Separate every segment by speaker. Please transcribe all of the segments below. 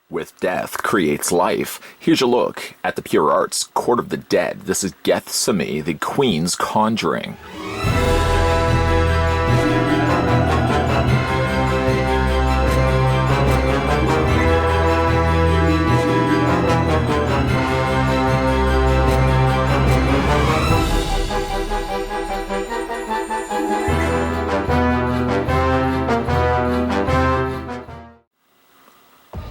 Speaker 1: With death creates life. Here's a look at the Pure Arts Court of the Dead. This is Gethsemoni, the Queen's Conjuring.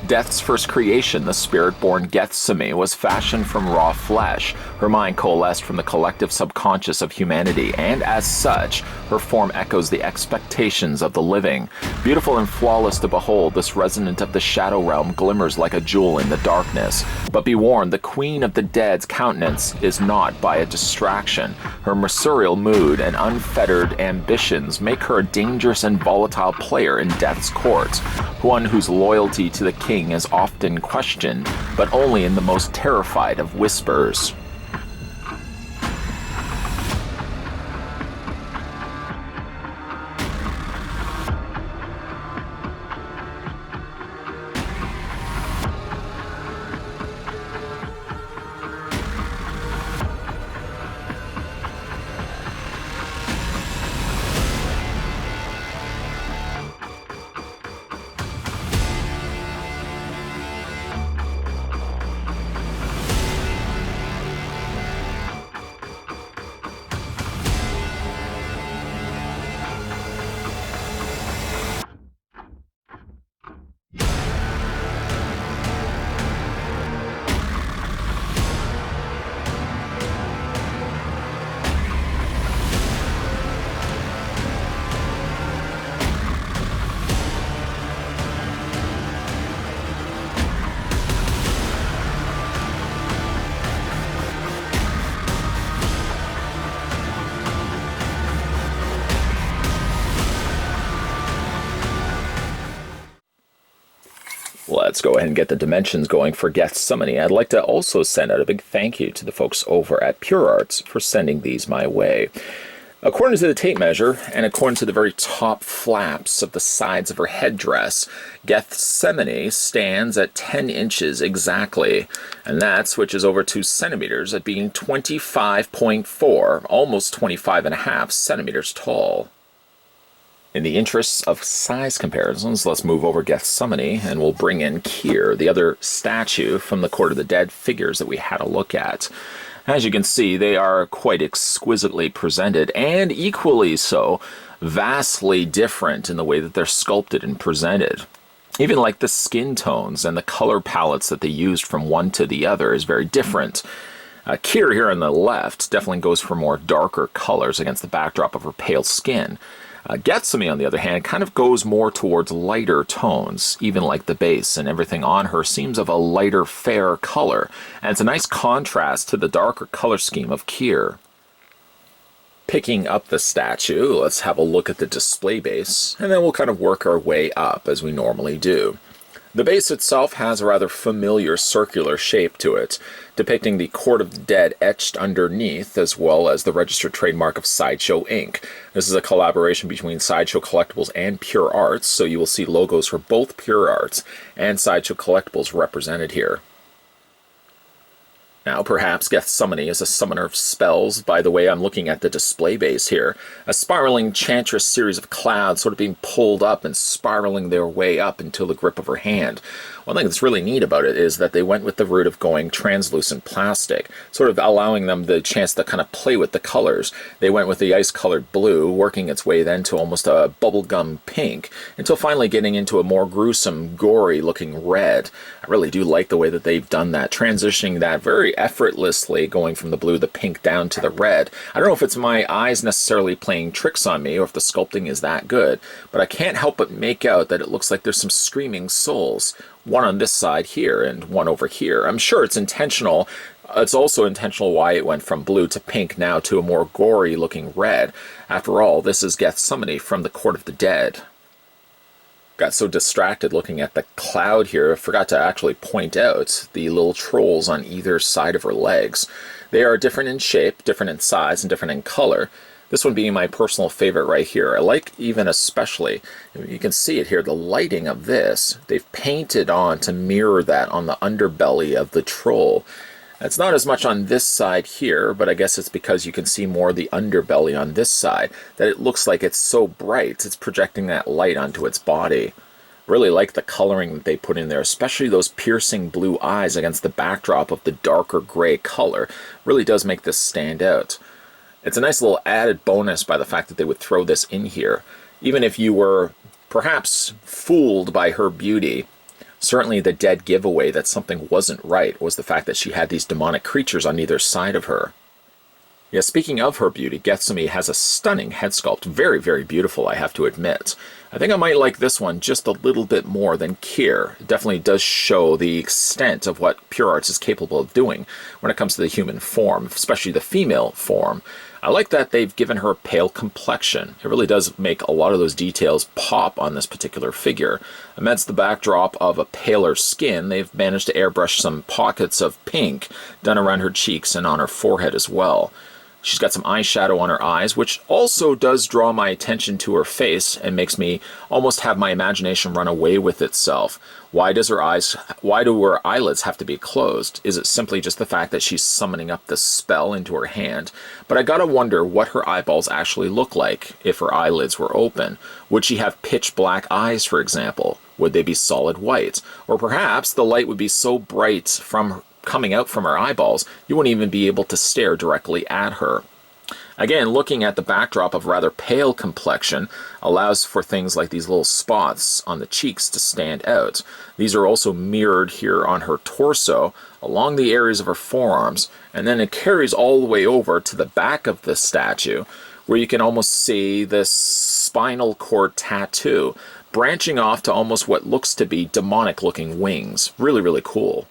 Speaker 1: Death's first creation, the spirit-born Gethsemoni, was fashioned from raw flesh. Her mind coalesced from the collective subconscious of humanity, and as such, her form echoes the expectations of the living. Beautiful and flawless to behold, this resonant of the shadow realm glimmers like a jewel in the darkness. But be warned, the Queen of the Dead's countenance is not by a distraction. Her mercurial mood and unfettered ambitions make her a dangerous and volatile player in Death's court, one whose loyalty to the king is often questioned, but only in the most terrified of whispers. Let's go ahead and get the dimensions going for Gethsemoni. I'd like to also send out a big thank you to the folks over at Pure Arts for sending these my way. According to the tape measure, and according to the very top flaps of the sides of her headdress, Gethsemoni stands at 10 inches exactly, and that switches over 2 centimeters at being 25.4, almost 25.5 centimeters tall. In the interests of size comparisons, let's move over Gethsemoni and we'll bring in Keir, the other statue from the Court of the Dead figures that we had a look at. As you can see, they are quite exquisitely presented and equally so, vastly different in the way that they're sculpted and presented. Even like the skin tones and the color palettes that they used from one to the other is very different. Keir here on the left definitely goes for more darker colors against the backdrop of her pale skin. Gethsemoni, on the other hand, kind of goes more towards lighter tones, even like the base, and everything on her seems of a lighter, fair color, and it's a nice contrast to the darker color scheme of Keir. Picking up the statue, let's have a look at the display base, and then we'll kind of work our way up as we normally do. The base itself has a rather familiar circular shape to it, depicting the Court of the Dead etched underneath, as well as the registered trademark of Sideshow Inc. This is a collaboration between Sideshow Collectibles and Pure Arts, so you will see logos for both Pure Arts and Sideshow Collectibles represented here. Now, perhaps Gethsemoni is a summoner of spells. By the way, I'm looking at the display base here. A spiraling chantress series of clouds sort of being pulled up and spiraling their way up until the grip of her hand. One thing that's really neat about it is that they went with the route of going translucent plastic, sort of allowing them the chance to kind of play with the colors. They went with the ice-colored blue, working its way then to almost a bubblegum pink, until finally getting into a more gruesome, gory-looking red. I really do like the way that they've done that, transitioning that very effortlessly, going from the blue, the pink, down to the red. I don't know if it's my eyes necessarily playing tricks on me, or if the sculpting is that good, but I can't help but make out that it looks like there's some screaming souls. One on this side here and one over here. I'm sure it's intentional. It's also intentional why it went from blue to pink now to a more gory looking red. After all, this is Gethsemoni from the Court of the Dead. Got so distracted looking at the cloud here, I forgot to actually point out the little trolls on either side of her legs. They are different in shape, different in size, and different in color. This one being my personal favorite right here. I like even especially, you can see it here, the lighting of this. They've painted on to mirror that on the underbelly of the troll. It's not as much on this side here, but I guess it's because you can see more of the underbelly on this side, that it looks like it's so bright, it's projecting that light onto its body. Really like the coloring that they put in there, especially those piercing blue eyes against the backdrop of the darker gray color. Really does make this stand out. It's a nice little added bonus by the fact that they would throw this in here. Even if you were perhaps fooled by her beauty, certainly the dead giveaway that something wasn't right was the fact that she had these demonic creatures on either side of her. Yeah, speaking of her beauty, Gethsemoni has a stunning head sculpt. Very, very beautiful, I have to admit. I think I might like this one just a little bit more than Kier. It definitely does show the extent of what Pure Arts is capable of doing when it comes to the human form, especially the female form. I like that they've given her a pale complexion. It really does make a lot of those details pop on this particular figure. Amidst the backdrop of a paler skin, they've managed to airbrush some pockets of pink done around her cheeks and on her forehead as well. She's got some eyeshadow on her eyes, which also does draw my attention to her face and makes me almost have my imagination run away with itself. Why do her eyelids have to be closed? Is it simply just the fact that she's summoning up the spell into her hand? But I gotta wonder what her eyeballs actually look like if her eyelids were open. Would she have pitch black eyes, for example? Would they be solid white? Or perhaps the light would be so bright from coming out from her eyeballs, you wouldn't even be able to stare directly at her. Again, looking at the backdrop of rather pale complexion allows for things like these little spots on the cheeks to stand out. These are also mirrored here on her torso, along the areas of her forearms, and then it carries all the way over to the back of the statue, where you can almost see this spinal cord tattoo, branching off to almost what looks to be demonic-looking wings. Really, really cool.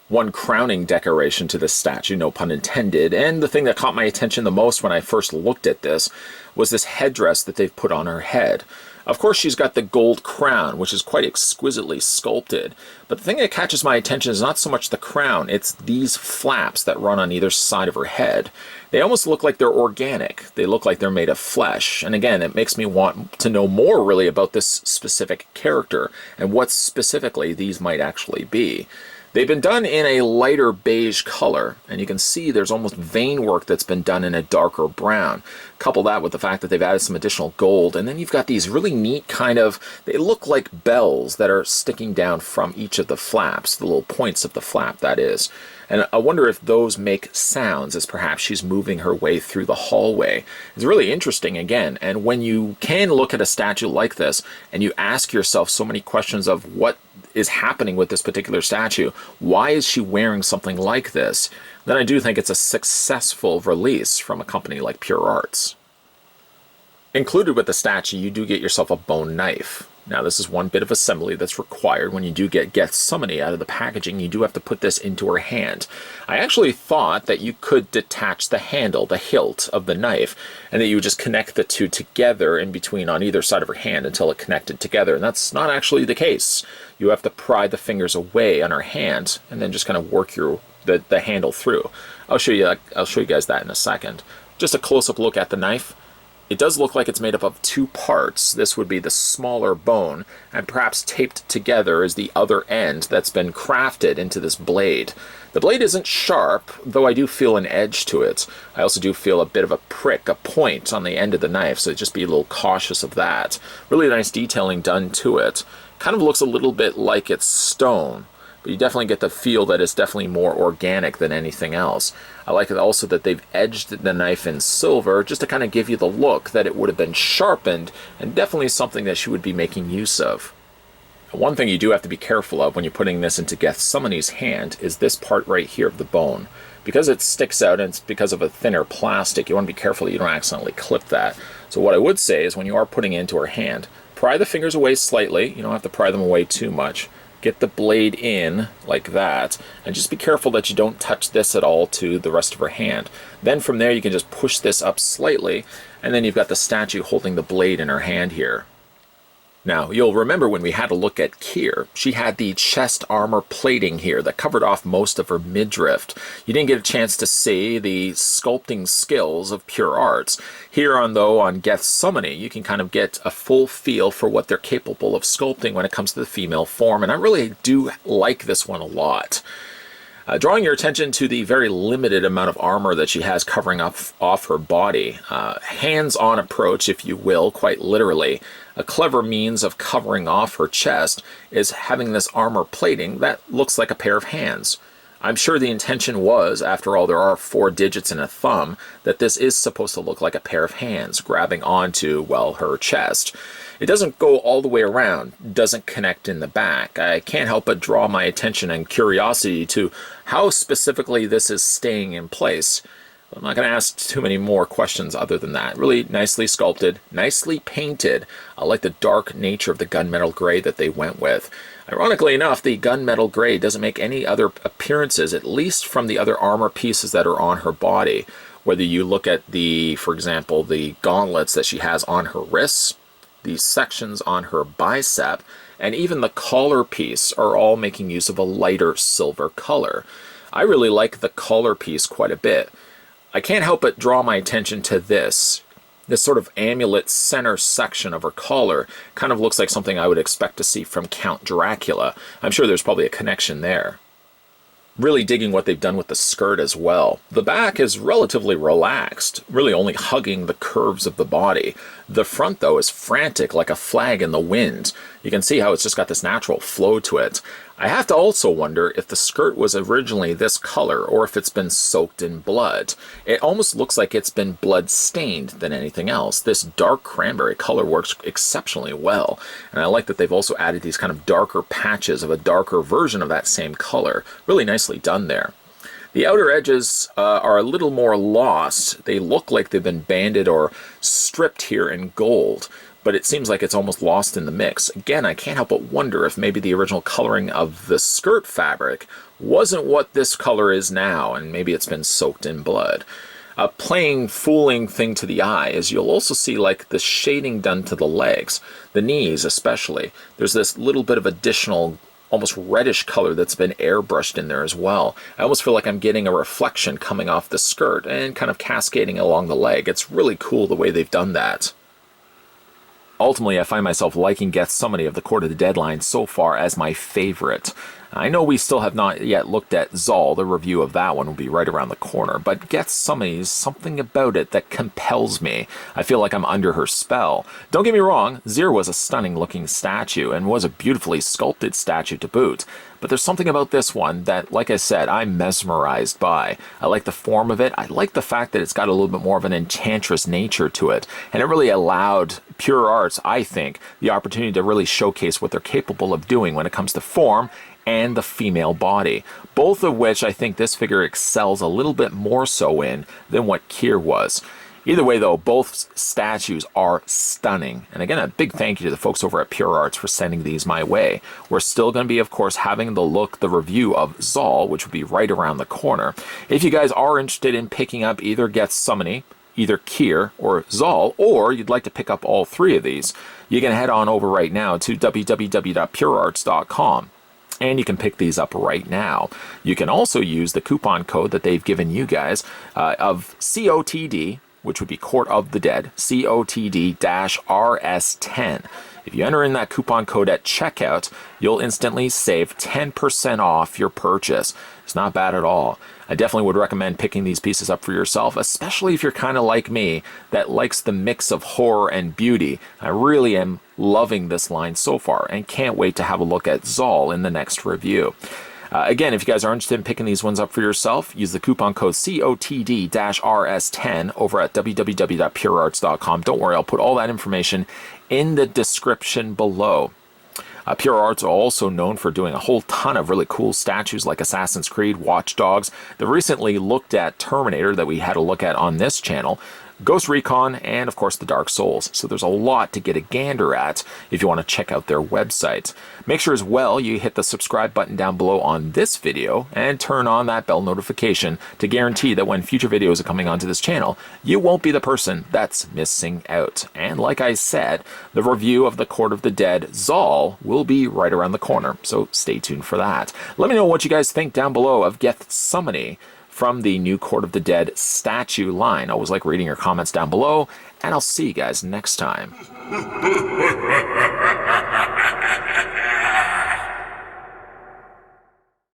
Speaker 1: One crowning decoration to this statue, no pun intended, and the thing that caught my attention the most when I first looked at this was this headdress that they've put on her head. Of course, she's got the gold crown, which is quite exquisitely sculpted, but the thing that catches my attention is not so much the crown, it's these flaps that run on either side of her head. They almost look like they're organic. They look like they're made of flesh, and again, it makes me want to know more really about this specific character and what specifically these might actually be. They've been done in a lighter beige color, and you can see there's almost vein work that's been done in a darker brown. Couple that with the fact that they've added some additional gold, and then you've got these really neat kind of, they look like bells that are sticking down from each of the flaps, the little points of the flap, that is. And I wonder if those make sounds as perhaps she's moving her way through the hallway. It's really interesting again, and when you can look at a statue like this and you ask yourself so many questions of what is happening with this particular statue, why is she wearing something like this, then I do think it's a successful release from a company like Pure Arts. Included with the statue, you do get yourself a bone knife. Now, this is one bit of assembly that's required when you do get Gethsemoni out of the packaging. You do have to put this into her hand. I actually thought that you could detach the handle, the hilt of the knife, and that you would just connect the two together in between on either side of her hand until it connected together. And that's not actually the case. You have to pry the fingers away on her hand and then just kind of work the handle through. I'll show you guys that in a second. Just a close-up look at the knife. It does look like it's made up of two parts. This would be the smaller bone, and perhaps taped together is the other end that's been crafted into this blade. The blade isn't sharp, though I do feel an edge to it. I also do feel a bit of a prick, a point on the end of the knife, so just be a little cautious of that. Really nice detailing done to it. Kind of looks a little bit like it's stone, but you definitely get the feel that it's definitely more organic than anything else. I like it also that they've edged the knife in silver just to kind of give you the look that it would have been sharpened, and definitely something that she would be making use of. One thing you do have to be careful of when you're putting this into Gethsemoni's hand is this part right here of the bone. Because it sticks out and it's because of a thinner plastic, you want to be careful that you don't accidentally clip that. So what I would say is when you are putting it into her hand, pry the fingers away slightly. You don't have to pry them away too much. Get the blade in like that, and just be careful that you don't touch this at all to the rest of her hand. Then from there you can just push this up slightly, and then you've got the statue holding the blade in her hand here. Now, you'll remember when we had a look at Kier, she had the chest armor plating here that covered off most of her midriff. You didn't get a chance to see the sculpting skills of Pure Arts. Here on Gethsemoni, you can kind of get a full feel for what they're capable of sculpting when it comes to the female form, and I really do like this one a lot. Drawing your attention to the very limited amount of armor that she has covering off her body. Hands-on approach, if you will, quite literally. A clever means of covering off her chest is having this armor plating that looks like a pair of hands. I'm sure the intention was, after all, there are 4 digits and a thumb, that this is supposed to look like a pair of hands grabbing onto, well, her chest. It doesn't go all the way around, doesn't connect in the back. I can't help but draw my attention and curiosity to how specifically this is staying in place. I'm not going to ask too many more questions other than that. Really nicely sculpted, nicely painted. I like the dark nature of the gunmetal gray that they went with. Ironically enough, the gunmetal gray doesn't make any other appearances, at least from the other armor pieces that are on her body. Whether you look at for example, the gauntlets that she has on her wrists, these sections on her bicep, and even the collar piece are all making use of a lighter silver color. I really like the collar piece quite a bit. I can't help but draw my attention to this sort of amulet center section of her collar. Kind of looks like something I would expect to see from Count Dracula. I'm sure there's probably a connection there. Really digging what they've done with the skirt as well. The back is relatively relaxed, really only hugging the curves of the body. The front, though, is frantic like a flag in the wind. You can see how it's just got this natural flow to it. I have to also wonder if the skirt was originally this color or if it's been soaked in blood. It almost looks like it's been blood stained than anything else. This dark cranberry color works exceptionally well. And I like that they've also added these kind of darker patches of a darker version of that same color. Really nicely done there. The outer edges are a little more lost. They look like they've been banded or stripped here in gold, but it seems like it's almost lost in the mix. Again, I can't help but wonder if maybe the original coloring of the skirt fabric wasn't what this color is now, and maybe it's been soaked in blood. A plain, fooling thing to the eye is you'll also see like the shading done to the legs, the knees especially. There's this little bit of additional almost reddish color that's been airbrushed in there as well. I almost feel like I'm getting a reflection coming off the skirt and kind of cascading along the leg. It's really cool the way they've done that. Ultimately, I find myself liking Gethsemoni of the Court of the Dead line so far as my favorite. I know we still have not yet looked at Zal. The review of that one will be right around the corner, but Gethsemoni is something about it that compels me. I feel like I'm under her spell. Don't get me wrong, Zir was a stunning looking statue and was a beautifully sculpted statue to boot. But there's something about this one that, like I said, I'm mesmerized by. I like the form of it. I like the fact that it's got a little bit more of an enchantress nature to it. And it really allowed Pure Arts, I think, the opportunity to really showcase what they're capable of doing when it comes to form and the female body. Both of which I think this figure excels a little bit more so in than what Kier was. Either way, though, both statues are stunning. And again, a big thank you to the folks over at Pure Arts for sending these my way. We're still going to be, of course, having the review of Zal, which will be right around the corner. If you guys are interested in picking up either Gethsemoni, either Kier or Zal, or you'd like to pick up all three of these, you can head on over right now to www.purearts.com. And you can pick these up right now. You can also use the coupon code that they've given you guys of COTD, which would be Court of the Dead, COTD-RS10. If you enter in that coupon code at checkout, you'll instantly save 10% off your purchase. It's not bad at all. I definitely would recommend picking these pieces up for yourself, especially if you're kind of like me that likes the mix of horror and beauty. I really am loving this line so far and can't wait to have a look at Zal in the next review. Again, if you guys are interested in picking these ones up for yourself, use the coupon code COTD-RS10 over at www.purearts.com. Don't worry, I'll put all that information in the description below. Pure Arts are also known for doing a whole ton of really cool statues like Assassin's Creed, Watch Dogs. The recently looked at Terminator that we had a look at on this channel Ghost Recon, and of course the Dark Souls. So there's a lot to get a gander at if you want to check out their website. Make sure as well you hit the subscribe button down below on this video and turn on that bell notification to guarantee that when future videos are coming onto this channel, you won't be the person that's missing out. And like I said, the review of the Court of the Dead Zal will be right around the corner, so stay tuned for that. Let me know what you guys think down below of Gethsemoni from the new Court of the Dead statue line. I always like reading your comments down below, and I'll see you guys next time.